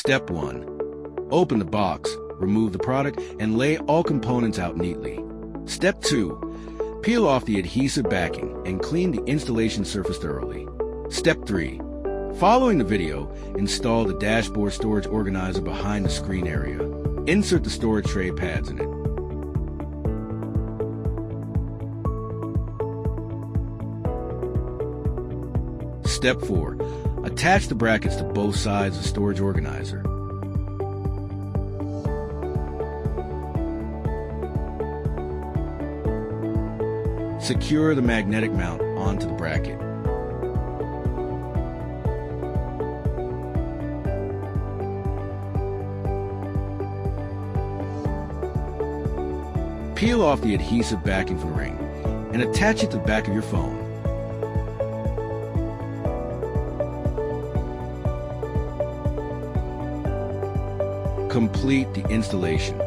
Step 1. Open the box, remove the product, and lay all components out neatly. Step 2. Peel off the adhesive backing and clean the installation surface thoroughly. Step 3. Following the video, install the dashboard storage organizer behind the screen area. Insert the storage tray pads in it. Step 4. Attach the brackets to both sides of the storage organizer. Secure the magnetic mount onto the bracket. Peel off the adhesive backing from the ring and attach it to the back of your phone. Complete the installation.